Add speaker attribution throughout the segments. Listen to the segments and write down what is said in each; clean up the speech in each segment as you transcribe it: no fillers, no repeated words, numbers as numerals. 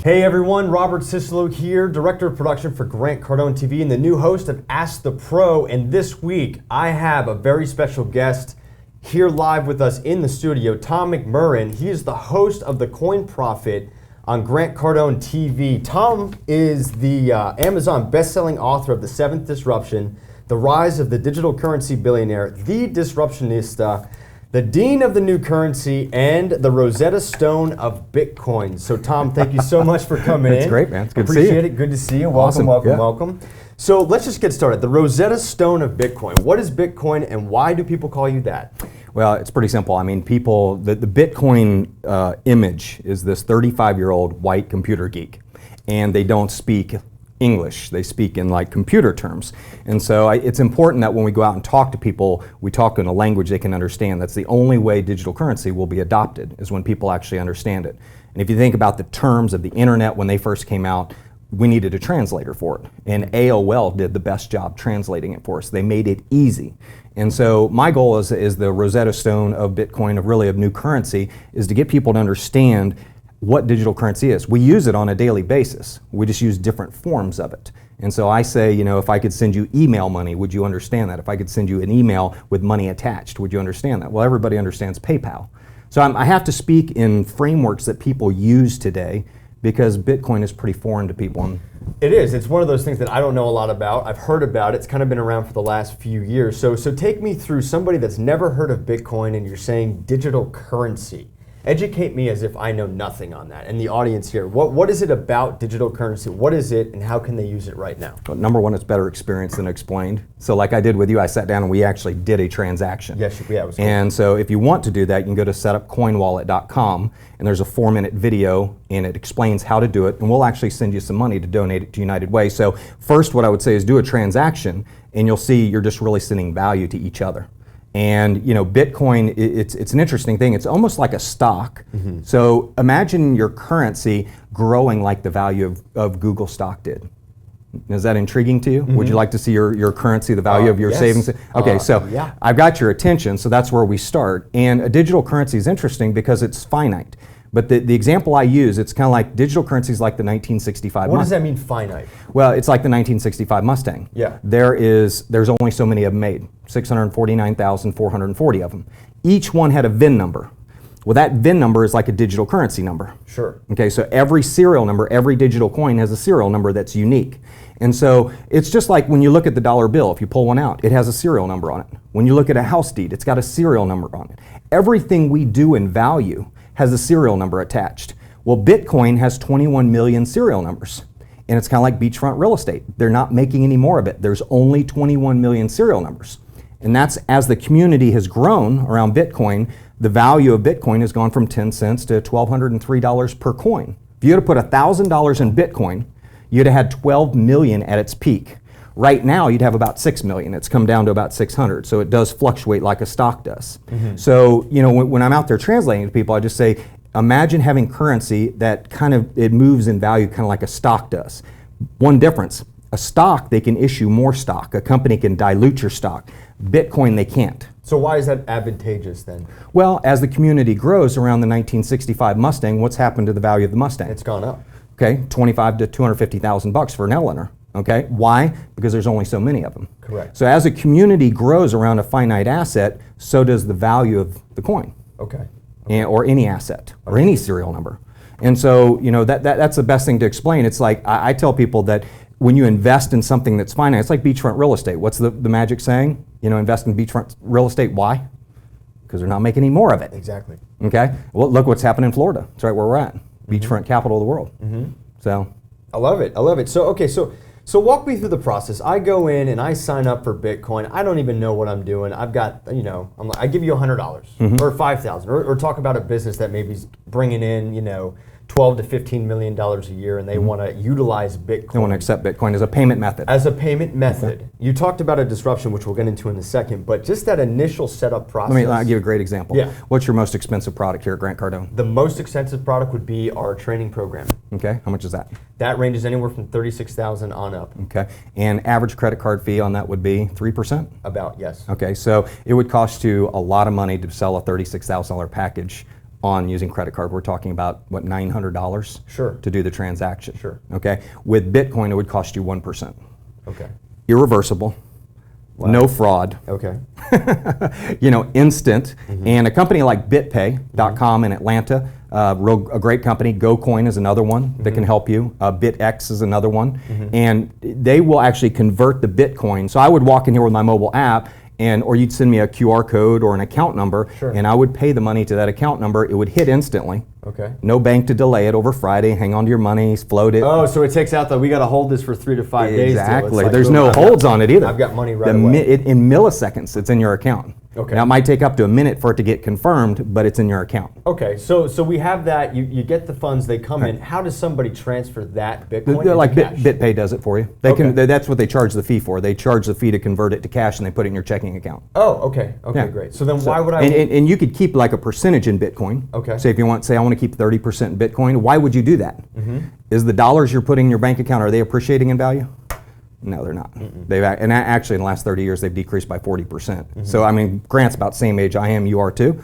Speaker 1: Hey everyone, Robert Cicelo here, Director of Production for Grant Cardone TV and the new host of Ask the Pro. And this week, I have a very special guest here live with us in the studio, Tom McMurran. He is the host of The Coin Prophet on Grant Cardone TV. Tom is the Amazon best-selling author of The Seventh Disruption, The Rise of the Digital Currency Billionaire, The Disruptionista, the Dean of the New Currency, and the Rosetta Stone of Bitcoin. So Tom, thank you so much for coming in.
Speaker 2: It's great, man. It's good to see you.
Speaker 1: Appreciate it. Good to see you.
Speaker 2: Awesome.
Speaker 1: Welcome. So let's just get started. The Rosetta Stone of Bitcoin. What is Bitcoin and why do people call you that?
Speaker 2: Well, it's pretty simple. I mean, the Bitcoin image is this 35-year-old white computer geek, and they don't speak English. They speak in like computer terms. And so it's important that when we go out and talk to people, we talk in a language they can understand. That's the only way digital currency will be adopted, is when people actually understand it. And if you think about the terms of the internet when they first came out, we needed a translator for it. And AOL did the best job translating it for us. They made it easy. And so my goal is the Rosetta Stone of Bitcoin, of new currency, is to get people to understand what digital currency is. We use it on a daily basis. We just use different forms of it. And so I say, if I could send you email money, would you understand that? If I could send you an email with money attached, would you understand that? Well, everybody understands PayPal. So I have to speak in frameworks that people use today, because Bitcoin is pretty foreign to people.
Speaker 1: It is. It's one of those things that I don't know a lot about. I've heard about it. It's kind of been around for the last few years. So take me through somebody that's never heard of Bitcoin and you're saying digital currency. Educate me as if I know nothing on that. And the audience here, what is it about digital currency? What is it and how can they use it right now?
Speaker 2: Well, number one, it's better experience than explained. So like I did with you, I sat down and we actually did a transaction.
Speaker 1: Yes, yeah, it was cool.
Speaker 2: And so if you want to do that, you can go to setupcoinwallet.com and there's a 4-minute video and it explains how to do it, and we'll actually send you some money to donate it to United Way. So first, what I would say is do a transaction and you'll see you're just really sending value to each other. And Bitcoin, it's an interesting thing. It's almost like a stock. Mm-hmm. So imagine your currency growing like the value of Google stock did. Is that intriguing to you? Mm-hmm. Would you like to see your currency, the value of your savings? Okay, yeah. I've got your attention, so that's where we start. And a digital currency is interesting because it's finite. But the example I use, it's kind of like digital currencies like the 1965
Speaker 1: What does that mean, finite?
Speaker 2: Well, it's like the 1965 Mustang.
Speaker 1: Yeah.
Speaker 2: There's only so many of them made, 649,440 of them. Each one had a VIN number. Well, that VIN number is like a digital currency number.
Speaker 1: Sure.
Speaker 2: Okay, so every serial number, every digital coin has a serial number that's unique. And so it's just like when you look at the dollar bill, if you pull one out, it has a serial number on it. When you look at a house deed, it's got a serial number on it. Everything we do in value has a serial number attached. Well, Bitcoin has 21 million serial numbers. And it's kind of like beachfront real estate. They're not making any more of it. There's only 21 million serial numbers. And that's, as the community has grown around Bitcoin, the value of Bitcoin has gone from 10 cents to $1,203 per coin. If you had to put $1,000 in Bitcoin, you'd have had 12 million at its peak. Right now, you'd have about 6 million. It's come down to about 600. So it does fluctuate like a stock does. Mm-hmm. So, when I'm out there translating to people, I just say, imagine having currency that it moves in value kind of like a stock does. One difference, a stock, they can issue more stock. A company can dilute your stock. Bitcoin, they can't.
Speaker 1: So why is that advantageous then?
Speaker 2: Well, as the community grows around the 1965 Mustang, what's happened to the value of the Mustang?
Speaker 1: It's gone up.
Speaker 2: Okay, $25,000 to $250,000 for an Eleanor. Okay, why? Because there's only so many of them.
Speaker 1: Correct.
Speaker 2: So as a community grows around a finite asset, so does the value of the coin.
Speaker 1: Okay.
Speaker 2: Or any asset, or any serial number. And so, that's the best thing to explain. It's like, I tell people that when you invest in something that's finite, it's like beachfront real estate. What's the magic saying? Invest in beachfront real estate. Why? Because they're not making any more of it.
Speaker 1: Exactly.
Speaker 2: Okay. Well, look what's happening in Florida. It's right where we're at. Beachfront capital of the world. Mm-hmm. So.
Speaker 1: I love it. So walk me through the process. I go in and I sign up for Bitcoin. I don't even know what I'm doing. I've got, I give you $100 or $5,000 or talk about a business that maybe is bringing in, $12 to $15 million a year, and they want to utilize Bitcoin.
Speaker 2: They want to accept Bitcoin as a payment method.
Speaker 1: As a payment method. Okay. You talked about a disruption, which we'll get into in a second, but just that initial setup process.
Speaker 2: I'll give you a great example.
Speaker 1: Yeah.
Speaker 2: What's your most expensive product here at Grant Cardone?
Speaker 1: The most expensive product would be our training program.
Speaker 2: Okay, how much is that?
Speaker 1: That ranges anywhere from $36,000 on up.
Speaker 2: Okay, and average credit card fee on that would be 3%?
Speaker 1: About, yes.
Speaker 2: Okay, so it would cost you a lot of money to sell a $36,000 package on using credit card. We're talking about, what, $900
Speaker 1: Sure.
Speaker 2: to do the transaction.
Speaker 1: Sure.
Speaker 2: Okay? With Bitcoin, it would cost you 1%.
Speaker 1: Okay.
Speaker 2: Irreversible,
Speaker 1: Wow.
Speaker 2: no fraud,
Speaker 1: Okay.
Speaker 2: instant. And a company like BitPay.com in Atlanta, a great company. GoCoin is another one that can help you. BitX is another one. And they will actually convert the Bitcoin. So I would walk in here with my mobile app, or you'd send me a QR code or an account number,
Speaker 1: Sure.
Speaker 2: and I would pay the money to that account number. It would hit instantly.
Speaker 1: Okay.
Speaker 2: No bank to delay it over Friday, hang on to your money, float it.
Speaker 1: Oh, so it takes out that we got to hold this for 3 to 5 days. deal. It's
Speaker 2: Exactly.
Speaker 1: like,
Speaker 2: There's
Speaker 1: boom,
Speaker 2: no
Speaker 1: I've
Speaker 2: holds
Speaker 1: got-
Speaker 2: on it either.
Speaker 1: I've got money right
Speaker 2: The
Speaker 1: away.
Speaker 2: in milliseconds, it's in your account.
Speaker 1: Okay.
Speaker 2: Now, it might take up to a minute for it to get confirmed, but it's in your account.
Speaker 1: Okay, so we have that. You get the funds, they come in. How does somebody transfer that Bitcoin
Speaker 2: They're like
Speaker 1: into cash?
Speaker 2: BitPay does it for you.
Speaker 1: Okay.
Speaker 2: That's what they charge the fee for. They charge the fee to convert it to cash, and they put it in your checking account.
Speaker 1: Oh, okay. Okay,
Speaker 2: Yeah.
Speaker 1: great. So then why would I?
Speaker 2: And you could keep like a percentage in Bitcoin.
Speaker 1: Okay.
Speaker 2: Say if you want, I want to keep 30% in Bitcoin. Why would you do that?
Speaker 1: Mm-hmm.
Speaker 2: Is the dollars you're putting in your bank account, are they appreciating in value? No, they're not. Actually in the last 30 years they've decreased by 40%. So I mean, Grant's about the same age I am. You are too.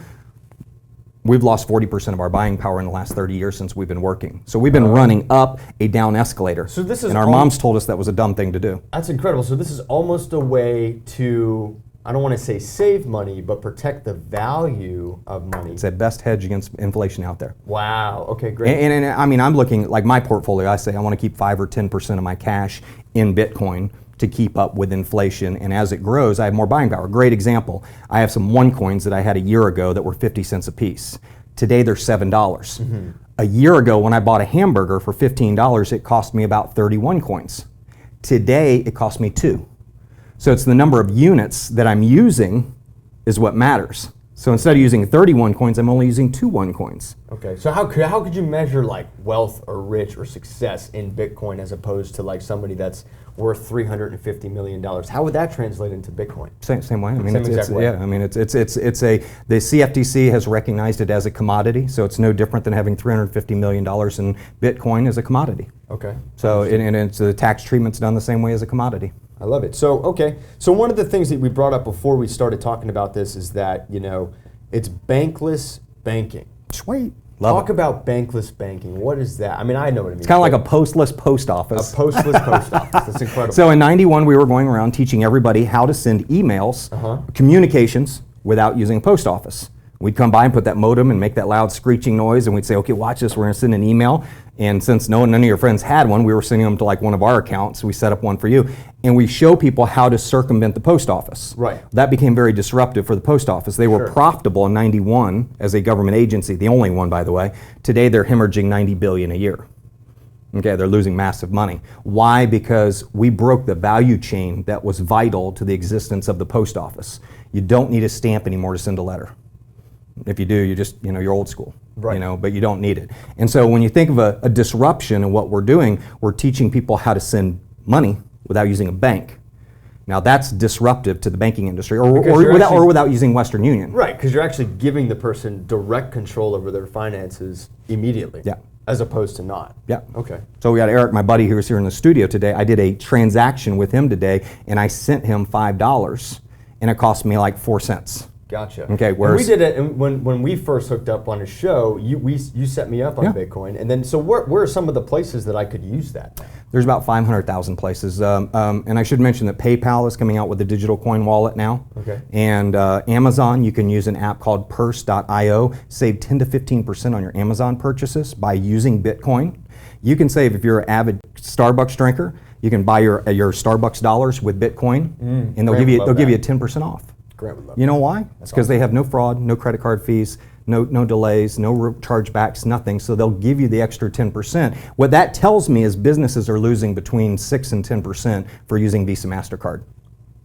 Speaker 2: We've lost 40% of our buying power in the last 30 years since we've been working. So we've been running up a down escalator.
Speaker 1: So this is
Speaker 2: and our moms told us that was a dumb thing to do.
Speaker 1: That's incredible. So this is almost a way to, I don't want to say save money, but protect the value of money.
Speaker 2: It's the best hedge against inflation out there.
Speaker 1: Wow. Okay, great.
Speaker 2: And I mean, I'm looking, like my portfolio, I say I want to keep 5 or 10% of my cash in Bitcoin to keep up with inflation. And as it grows, I have more buying power. Great example. I have some OneCoins that I had a year ago that were 50 cents a piece. Today they're $7. A year ago when I bought a hamburger for $15, it cost me about 31 coins. Today it cost me 2. So it's the number of units that I'm using is what matters. So instead of using 31 coins, I'm only using 2 OneCoins.
Speaker 1: Okay, so how could you measure like wealth or rich or success in Bitcoin as opposed to like somebody that's worth $350 million? How would that translate into Bitcoin?
Speaker 2: Same way. I mean,
Speaker 1: Same
Speaker 2: it's
Speaker 1: exact way.
Speaker 2: yeah. I mean, it's the CFTC has recognized it as a commodity, so it's no different than having $350 million in Bitcoin as a commodity.
Speaker 1: Okay.
Speaker 2: So and it's the tax treatment's done the same way as a commodity.
Speaker 1: I love it. So, okay. So one of the things that we brought up before we started talking about this is that, it's bankless banking.
Speaker 2: Sweet.
Speaker 1: Talk about bankless banking. What is that? I mean, I know what it means.
Speaker 2: It's kind of like a postless post office.
Speaker 1: A postless post office. That's incredible.
Speaker 2: So in '91, we were going around teaching everybody how to send emails, communications, without using a post office. We'd come by and put that modem and make that loud screeching noise, and we'd say, okay, watch this, we're gonna send an email. And since none of your friends had one, we were sending them to like one of our accounts. We set up one for you. And we show people how to circumvent the post office.
Speaker 1: Right.
Speaker 2: That became very disruptive for the post office. They were profitable in '91 as a government agency, the only one, by the way. Today, they're hemorrhaging $90 billion a year. Okay, they're losing massive money. Why? Because we broke the value chain that was vital to the existence of the post office. You don't need a stamp anymore to send a letter. If you do, you just, you're old school.
Speaker 1: Right.
Speaker 2: But you don't need it. And so when you think of a disruption in what we're doing, we're teaching people how to send money without using a bank. Now that's disruptive to the banking industry, or without using Western Union.
Speaker 1: Right, because you're actually giving the person direct control over their finances immediately.
Speaker 2: Yeah.
Speaker 1: As opposed to not.
Speaker 2: Yeah.
Speaker 1: Okay.
Speaker 2: So we got Eric, my buddy, who was here in the studio today. I did a transaction with him today, and I sent him $5, and it cost me like 4 cents.
Speaker 1: Gotcha.
Speaker 2: Okay,
Speaker 1: And we did it and when we first hooked up on a show. You set me up on Bitcoin, and then so where are some of the places that I could use that now?
Speaker 2: There's about 500,000 places, and I should mention that PayPal is coming out with a digital coin wallet now.
Speaker 1: Okay.
Speaker 2: And Amazon, you can use an app called Purse.io, save 10 to 15% on your Amazon purchases by using Bitcoin. You can save if you're an avid Starbucks drinker. You can buy your Starbucks dollars with Bitcoin, and they'll give you a 10% off.
Speaker 1: Grant would love
Speaker 2: You know why? It's because they have no fraud, no credit card fees, no delays, no chargebacks, nothing. So they'll give you the extra 10%. What that tells me is businesses are losing between 6 and 10% for using Visa, MasterCard.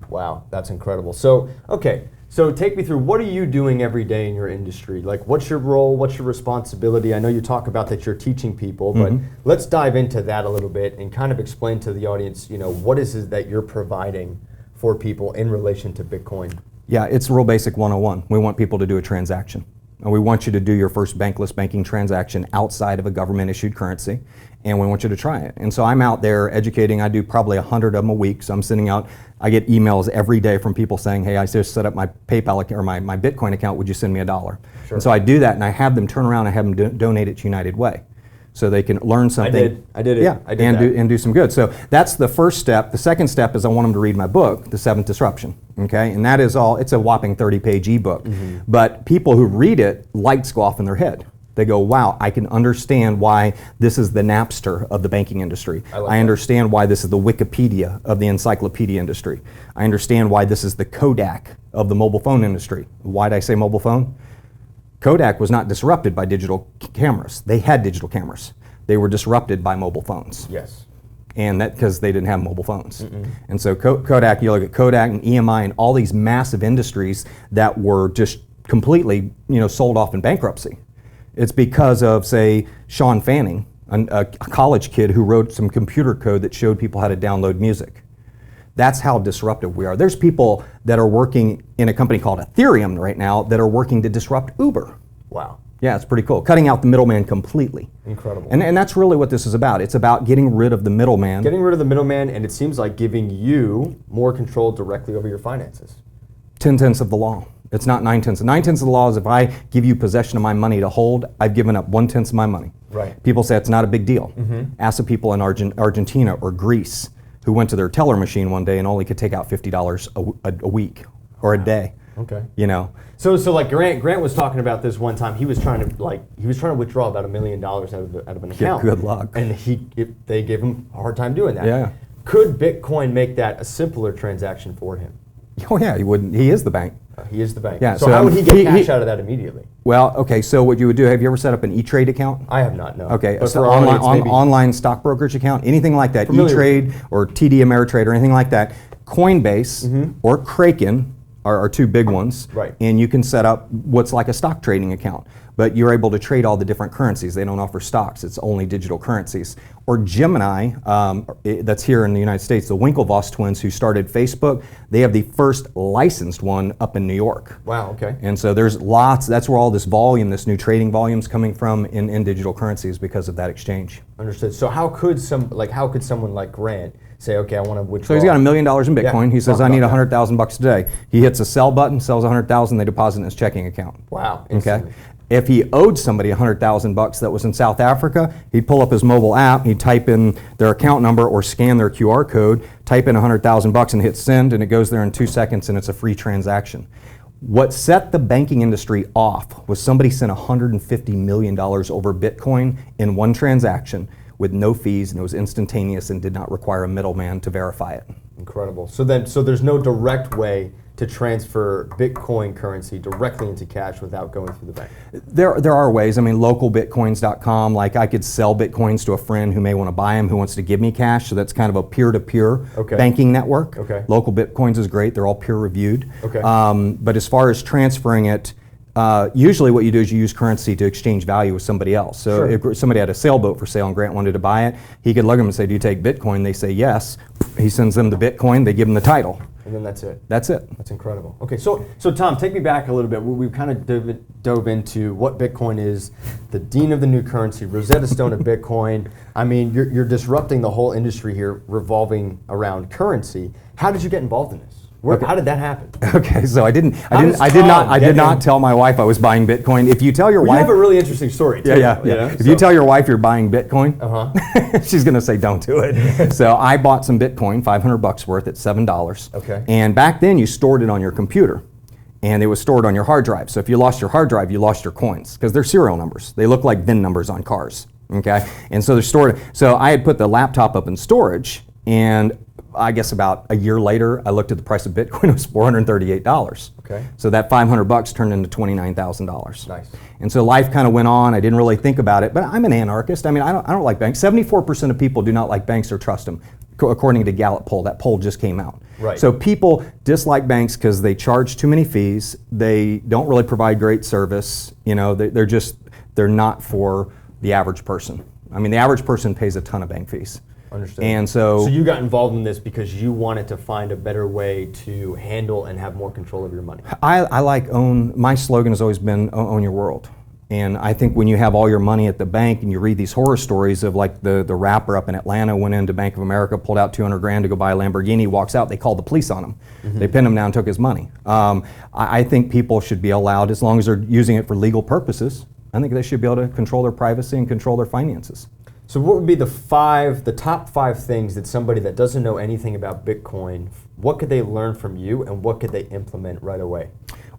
Speaker 1: Wow, that's incredible. So, okay, so take me through, what are you doing every day in your industry? Like, what's your role? What's your responsibility? I know you talk about that you're teaching people, but let's dive into that a little bit and kind of explain to the audience, what is it that you're providing for people in relation to Bitcoin?
Speaker 2: Yeah, it's real basic 101. We want people to do a transaction. and we want you to do your first bankless banking transaction outside of a government-issued currency, and we want you to try it. And so I'm out there educating. I do probably 100 of them a week. So I'm sending out, I get emails every day from people saying, hey, I just set up my PayPal account, or my Bitcoin account. Would you send me $1?
Speaker 1: Sure.
Speaker 2: And so I do that, and I have them turn around and have them donate it to United Way, so they can learn something.
Speaker 1: I did it.
Speaker 2: Yeah,
Speaker 1: I did
Speaker 2: and do some good. So that's the first step. The second step is I want them to read my book, The Seventh Disruption. Okay, and that is all. It's a whopping 30-page ebook. But people who read it, lights go off in their head. They go, wow, I can understand why this is the Napster of the banking industry. I understand why this is the Wikipedia of the encyclopedia industry. I understand why this is the Kodak of the mobile phone industry. Why did I say mobile phone? Kodak was not disrupted by digital cameras. They had digital cameras. They were disrupted by mobile phones.
Speaker 1: Yes.
Speaker 2: And that because they didn't have mobile phones. And so Kodak, you look at Kodak and EMI and all these massive industries that were just completely, sold off in bankruptcy. It's because of, say, Sean Fanning, a college kid who wrote some computer code that showed people how to download music. That's how disruptive we are. There's people that are working in a company called Ethereum right now that are working to disrupt Uber.
Speaker 1: Wow.
Speaker 2: Yeah, it's pretty cool. Cutting out the middleman completely.
Speaker 1: Incredible.
Speaker 2: And that's really what this is about. It's about getting rid of the middleman.
Speaker 1: Getting rid of the middleman, and it seems like giving you more control directly over your finances.
Speaker 2: 10/10 of the law. It's not 9/10. 9/10 of the law is if I give you possession of my money to hold, I've given up 1/10 of my money.
Speaker 1: Right.
Speaker 2: People say it's not a big deal. Ask the people in Argentina or Greece who went to their teller machine one day and only could take out $50 a week or a day.
Speaker 1: Okay.
Speaker 2: So
Speaker 1: like Grant was talking about this one time. He was trying to withdraw about $1 million out of an account.
Speaker 2: Good luck.
Speaker 1: And they gave him a hard time doing that.
Speaker 2: Yeah.
Speaker 1: Could Bitcoin make that a simpler transaction for him?
Speaker 2: Oh yeah, he wouldn't. He is the bank.
Speaker 1: He is the bank.
Speaker 2: Yeah,
Speaker 1: So
Speaker 2: so
Speaker 1: how would he get cash out of that immediately?
Speaker 2: Well, okay. So what you would do? Have you ever set up an E-Trade account?
Speaker 1: I have not. No.
Speaker 2: Okay,
Speaker 1: But
Speaker 2: so
Speaker 1: for our audience, maybe-
Speaker 2: online stock brokerage account, anything like that,
Speaker 1: Familiar.
Speaker 2: E-Trade or TD Ameritrade or anything like that. Coinbase or Kraken are two big ones.
Speaker 1: Right.
Speaker 2: And you can set up what's like a stock trading account, but you're able to trade all the different currencies. They don't offer stocks, it's only digital currencies. Or Gemini, that's here in the United States, the Winklevoss twins who started Facebook, they have the first licensed one up in New York.
Speaker 1: Wow. Okay.
Speaker 2: And so there's lots, that's where all this volume, this new trading volume is coming from in digital currencies because of that exchange.
Speaker 1: Understood. So how could someone like Grant say, okay, I want to withdraw?
Speaker 2: So he's got $1 million in Bitcoin.
Speaker 1: Yeah,
Speaker 2: He says,
Speaker 1: talk
Speaker 2: I need
Speaker 1: about that.
Speaker 2: $100,000 today. He hits a sell button, sells 100,000, they deposit in his checking account.
Speaker 1: Wow.
Speaker 2: Okay.
Speaker 1: Instantly.
Speaker 2: If he owed somebody $100,000 that was in South Africa, he'd pull up his mobile app, he'd type in their account number or scan their QR code, type in $100,000 and hit send, and it goes there in 2 seconds and it's a free transaction. What set the banking industry off was somebody sent $150 million over Bitcoin in one transaction with no fees, and it was instantaneous and did not require a middleman to verify it.
Speaker 1: Incredible. So there's no direct way to transfer Bitcoin currency directly into cash without going through the bank.
Speaker 2: There are ways. I mean, localbitcoins.com, like I could sell Bitcoins to a friend who may want to buy them, who wants to give me cash. So that's kind of a peer-to-peer banking network.
Speaker 1: Okay.
Speaker 2: Local Bitcoins is great. They're all peer-reviewed.
Speaker 1: Okay.
Speaker 2: But as far as transferring it, usually what you do is you use currency to exchange value with somebody else. So
Speaker 1: Sure.
Speaker 2: if somebody had a sailboat for sale and Grant wanted to buy it, he could look at them and say, do you take Bitcoin? They say yes. He sends them the Bitcoin. They give him the title.
Speaker 1: And then that's it.
Speaker 2: That's it.
Speaker 1: That's incredible. Okay, so Tom, take me back a little bit. We kind of dove into what Bitcoin is, the dean of the new currency, Rosetta Stone of Bitcoin. I mean, you're disrupting the whole industry here, revolving around currency. How did you get involved in this? How did that happen?
Speaker 2: Okay, so I did
Speaker 1: Tom
Speaker 2: not tell my wife I was buying Bitcoin. If you tell your
Speaker 1: You
Speaker 2: wife,
Speaker 1: have a really interesting story. Too,
Speaker 2: yeah.
Speaker 1: you know?
Speaker 2: If you tell your wife you're buying Bitcoin, she's gonna say don't do it. So I bought some Bitcoin, $500 worth at $7.
Speaker 1: Okay.
Speaker 2: And back then you stored it on your computer, and it was stored on your hard drive. So if you lost your hard drive, you lost your coins because they're serial numbers. They look like VIN numbers on cars. Okay. And so they're stored. So I had put the laptop up in storage, and I guess about a year later, I looked at the price of Bitcoin. It was $438.
Speaker 1: Okay.
Speaker 2: So that $500 turned into $29,000.
Speaker 1: Nice.
Speaker 2: And so life kind of went on. I didn't really think about it, but I'm an anarchist. I mean, I don't like banks. 74% of people do not like banks or trust them, according to Gallup poll. That poll just came out.
Speaker 1: Right.
Speaker 2: So people dislike banks because they charge too many fees. They don't really provide great service. You know, they're not for the average person. I mean, the average person pays a ton of bank fees.
Speaker 1: Understood.
Speaker 2: And so
Speaker 1: you got involved in this because you wanted to find a better way to handle and have more control of your money.
Speaker 2: I like my slogan has always been own your world. And I think when you have all your money at the bank and you read these horror stories of like the rapper up in Atlanta went into Bank of America, pulled out 200 grand to go buy a Lamborghini, walks out, they called the police on him. They pinned him down and took his money. I think people should be allowed, as long as they're using it for legal purposes, I think they should be able to control their privacy and control their finances.
Speaker 1: So what would be the top 5 things that somebody that doesn't know anything about Bitcoin, what could they learn from you and what could they implement right away?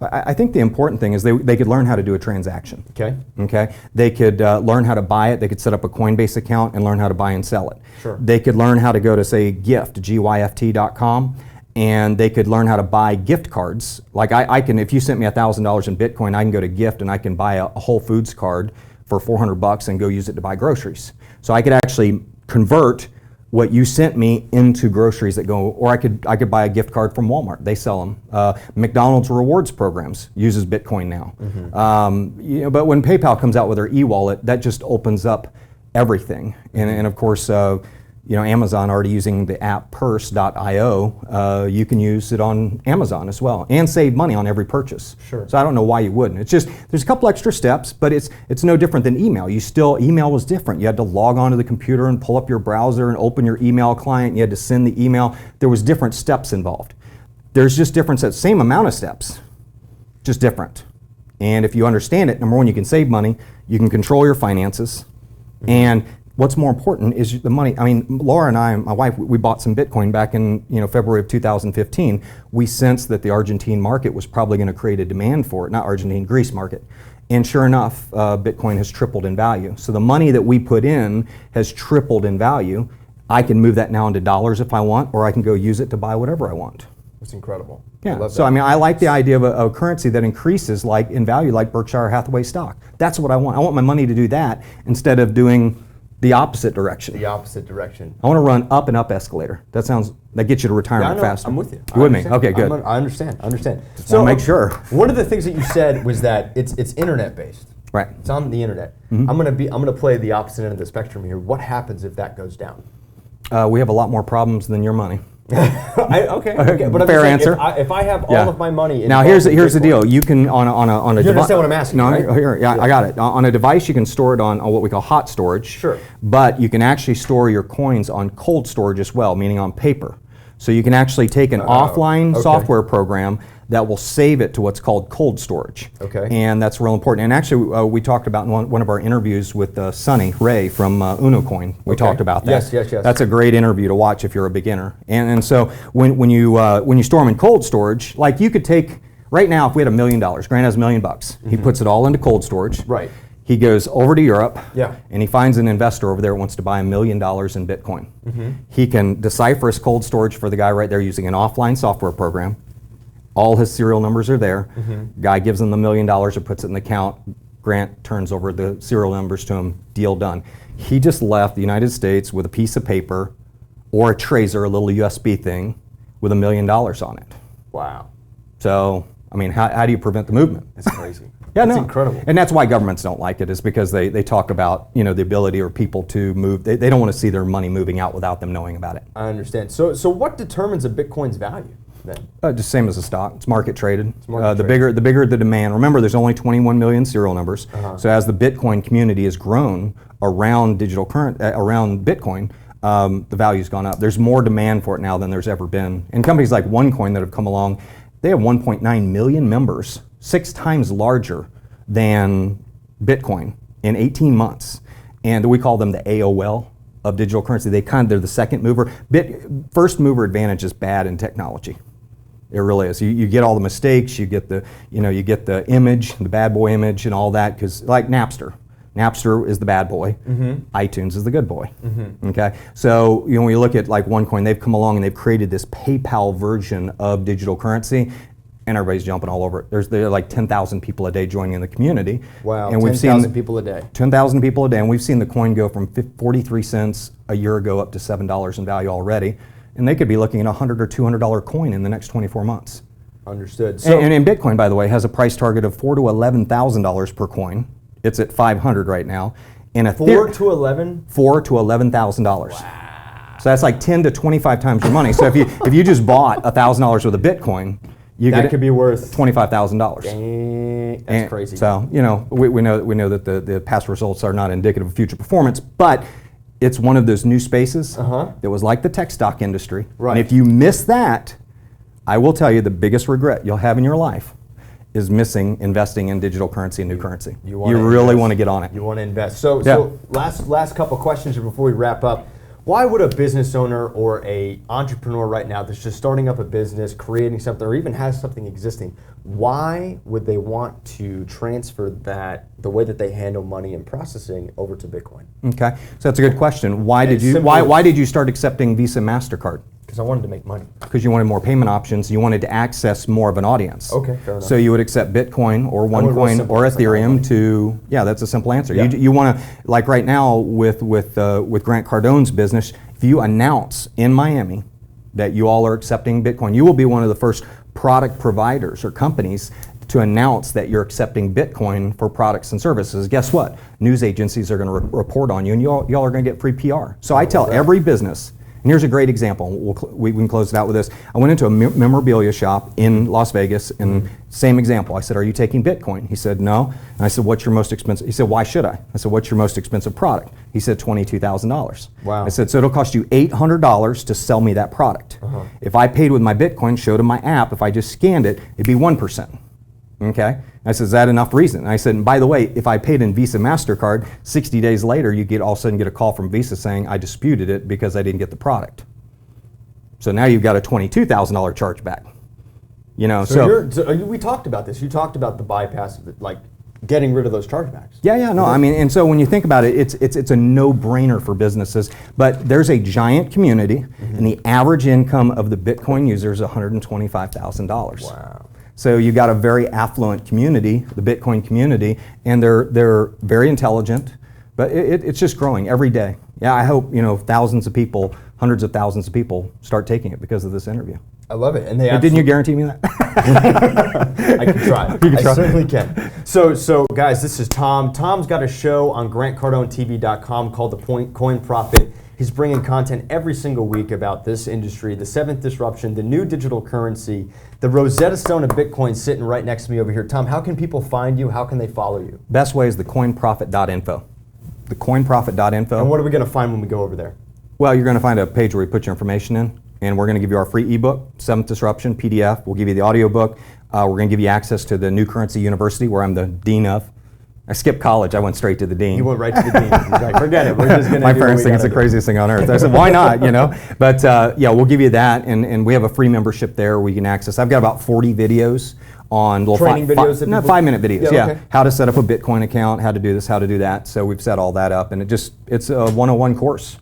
Speaker 2: I think the important thing is they could learn how to do a transaction.
Speaker 1: Okay.
Speaker 2: They could learn how to buy it. They could set up a Coinbase account and learn how to buy and sell it.
Speaker 1: Sure.
Speaker 2: They could learn how to go to, say, gyft.com, and they could learn how to buy gift cards. Like I can, if you sent me $1,000 in Bitcoin, I can go to Gift and I can buy a Whole Foods card for $400 and go use it to buy groceries. So I could actually convert what you sent me into groceries that go, or I could buy a gift card from Walmart. They sell them. McDonald's rewards programs uses Bitcoin now. But when PayPal comes out with their e-wallet, that just opens up everything. And of course, Amazon already using the app Purse.io. You can use it on Amazon as well and save money on every purchase.
Speaker 1: Sure.
Speaker 2: So I don't know why you wouldn't. It's just there's a couple extra steps, but it's no different than email. Email was different. You had to log onto the computer and pull up your browser and open your email client. You had to send the email. There was different steps involved. There's just different steps, same amount of steps, just different. And if you understand it, number one, you can save money, you can control your finances, and what's more important is the money. I mean, Laura and I, my wife, we bought some Bitcoin back in February of 2015. We sensed that the Argentine market was probably going to create a demand for it, not Argentine, Greece market. And sure enough, Bitcoin has tripled in value. So the money that we put in has tripled in value. I can move that now into dollars if I want, or I can go use it to buy whatever I want.
Speaker 1: That's incredible.
Speaker 2: Yeah. So I like the idea of a currency that increases like in value, like Berkshire Hathaway stock. That's what I want. I want my money to do that instead of doing the opposite direction.
Speaker 1: The opposite direction.
Speaker 2: I want to run up and up escalator. That gets you to retirement faster.
Speaker 1: I'm with you.
Speaker 2: You with me? Okay, good.
Speaker 1: I understand.
Speaker 2: So make sure.
Speaker 1: One of the things that you said was that it's internet based.
Speaker 2: Right.
Speaker 1: It's on the internet. I'm gonna play the opposite end of the spectrum here. What happens if that goes down?
Speaker 2: We have a lot more problems than your money.
Speaker 1: Okay. But
Speaker 2: fair answer.
Speaker 1: If I have all of my money.
Speaker 2: Now here's the deal. You can on a device.
Speaker 1: You understand what I'm asking?
Speaker 2: No,
Speaker 1: right?
Speaker 2: here, I got it. On a device, you can store it on what we call hot storage.
Speaker 1: Sure.
Speaker 2: But you can actually store your coins on cold storage as well, meaning on paper. So you can actually take an offline software program that will save it to what's called cold storage.
Speaker 1: Okay.
Speaker 2: And that's real important. And actually, we talked about in one of our interviews with Sonny Ray from UnoCoin. We talked about that.
Speaker 1: Yes.
Speaker 2: That's a great interview to watch if you're a beginner. And so when you store them in cold storage, like you could take right now, if we had $1 million, Grant has $1 million. He puts it all into cold storage.
Speaker 1: Right.
Speaker 2: He goes over to Europe,
Speaker 1: Yeah.
Speaker 2: and he finds an investor over there who wants to buy $1 million in Bitcoin. He can decipher his cold storage for the guy right there using an offline software program. All his serial numbers are there. Guy gives him the $1 million or puts it in the account. Grant turns over the serial numbers to him. Deal done. He just left the United States with a piece of paper or a Tracer, a little USB thing, with $1 million on it.
Speaker 1: Wow.
Speaker 2: So, I mean, how do you prevent the movement?
Speaker 1: That's crazy.
Speaker 2: Yeah,
Speaker 1: That's
Speaker 2: no.
Speaker 1: incredible.
Speaker 2: And that's why governments don't like it, is because they talk about the ability or people to move. They don't want to see their money moving out without them knowing about it.
Speaker 1: I understand. So what determines a Bitcoin's value then?
Speaker 2: Just same as a stock. It's market traded.
Speaker 1: market
Speaker 2: The bigger the demand. Remember, there's only 21 million serial numbers. So as the Bitcoin community has grown around around Bitcoin, the value's gone up. There's more demand for it now than there's ever been. And companies like OneCoin that have come along, they have 1.9 million members, 6 times larger than Bitcoin in 18 months. And we call them the AOL of digital currency. They're the second mover. First mover advantage is bad in technology. It really is. You get all the mistakes. You get the image, the bad boy image, and all that. Because like Napster is the bad boy. iTunes is the good boy. Okay. So when you look at like OneCoin, they've come along and they've created this PayPal version of digital currency, and everybody's jumping all over it. There are like 10,000 people a day joining in the community.
Speaker 1: Wow.
Speaker 2: And
Speaker 1: 10,000 people a day.
Speaker 2: 10,000 people a day, and we've seen the coin go from 43 cents a year ago up to $7 in value already. And they could be looking at a $100 or $200 coin in the next 24 months.
Speaker 1: Understood. So,
Speaker 2: and Bitcoin, by the way, has a price target of $4,000 to $11,000 per coin. It's at $500 right now. And
Speaker 1: $4,000 to $11,000.
Speaker 2: $4,000 to $11,000.
Speaker 1: Wow.
Speaker 2: So that's like 10 to 25 times your money. So if you just bought $1,000 worth of Bitcoin, you
Speaker 1: That
Speaker 2: get
Speaker 1: could be worth
Speaker 2: $25,000.
Speaker 1: Dang, that's crazy.
Speaker 2: So we know that the past results are not indicative of future performance, but it's one of those new spaces that was like the tech stock industry.
Speaker 1: Right.
Speaker 2: And if you miss that, I will tell you the biggest regret you'll have in your life is missing investing in digital currency and new currency. You really want to get on it.
Speaker 1: You want to invest. So last couple questions here before we wrap up. Why would a business owner or a entrepreneur right now that's just starting up a business, creating something, or even has something existing, why would they want to transfer the way that they handle money and processing over to Bitcoin?
Speaker 2: Okay, so that's a good question. Why did you start accepting Visa, MasterCard?
Speaker 1: Because I wanted to make money.
Speaker 2: Because you wanted more payment options. You wanted to access more of an audience.
Speaker 1: Okay, fair enough.
Speaker 2: So you would accept Bitcoin or OneCoin or Ethereum to, that's a simple answer.
Speaker 1: Yeah.
Speaker 2: You want to, like right now with Grant Cardone's business, if you announce in Miami that you all are accepting Bitcoin, you will be one of the first product providers or companies to announce that you're accepting Bitcoin for products and services. Guess what? News agencies are going to report on you, and y'all are going to get free PR. So I tell every business, and here's a great example. We can close it out with this. I went into a memorabilia shop in Las Vegas, and same example. I said, "Are you taking Bitcoin?" He said, "No." And I said, "What's your most expensive?" He said, "Why should I?" I said, "What's your most expensive product?" He said, $22,000.
Speaker 1: Wow.
Speaker 2: I said, "So it'll cost you $800 to sell me that product. If I paid with my Bitcoin, showed him my app, if I just scanned it, it'd be 1%. Okay? I said, is that enough reason? And I said, and by the way, if I paid in Visa, MasterCard, 60 days later, you all of a sudden get a call from Visa saying, I disputed it because I didn't get the product. So now you've got a $22,000 charge back.
Speaker 1: We talked about this. You talked about the bypass of getting rid of those chargebacks.
Speaker 2: No, I mean, and so when you think about it, it's a no-brainer for businesses, but there's a giant community, and the average income of the Bitcoin user is $125,000.
Speaker 1: Wow.
Speaker 2: So you've got a very affluent community, the Bitcoin community, and they're very intelligent, but it's just growing every day. Yeah, I hope thousands of people, hundreds of thousands of people start taking it because of this interview.
Speaker 1: I love it. And
Speaker 2: didn't you guarantee me that?
Speaker 1: I can try. I certainly can. So guys, this is Tom. Tom's got a show on GrantCardoneTV.com called The Coin Prophet. He's bringing content every single week about this industry, the seventh disruption, the new digital currency, the Rosetta Stone of Bitcoin sitting right next to me over here. Tom, how can people find you? How can they follow you?
Speaker 2: Best way is thecoinprophet.info. Thecoinprophet.info.
Speaker 1: And what are we going to find when we go over there?
Speaker 2: Well, you're going to find a page where you put your information in, and we're going to give you our free ebook, Seventh Disruption, PDF. We'll give you the audiobook. We're going to give you access to the New Currency University, where I'm the dean of. I skipped college. I went straight to the dean.
Speaker 1: You went right to the dean. He's like, forget it. We're just going to
Speaker 2: My parents think it's the craziest thing on earth. I said, why not? But we'll give you that, and we have a free membership there where you can access. I've got about 40 videos on little
Speaker 1: training videos.
Speaker 2: 5-minute videos. Yeah,
Speaker 1: okay.
Speaker 2: How to set up a Bitcoin account, how to do this, how to do that. So we've set all that up, and it's a 101 course.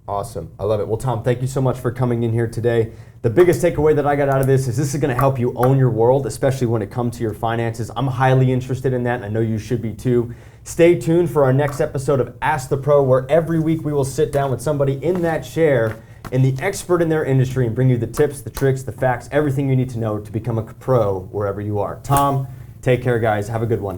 Speaker 1: Awesome. I love it. Well, Tom, thank you so much for coming in here today. The biggest takeaway that I got out of this is going to help you own your world, especially when it comes to your finances. I'm highly interested in that, and I know you should be too. Stay tuned for our next episode of Ask the Pro, where every week we will sit down with somebody in that chair and the expert in their industry and bring you the tips, the tricks, the facts, everything you need to know to become a pro wherever you are. Tom, take care, guys. Have a good one.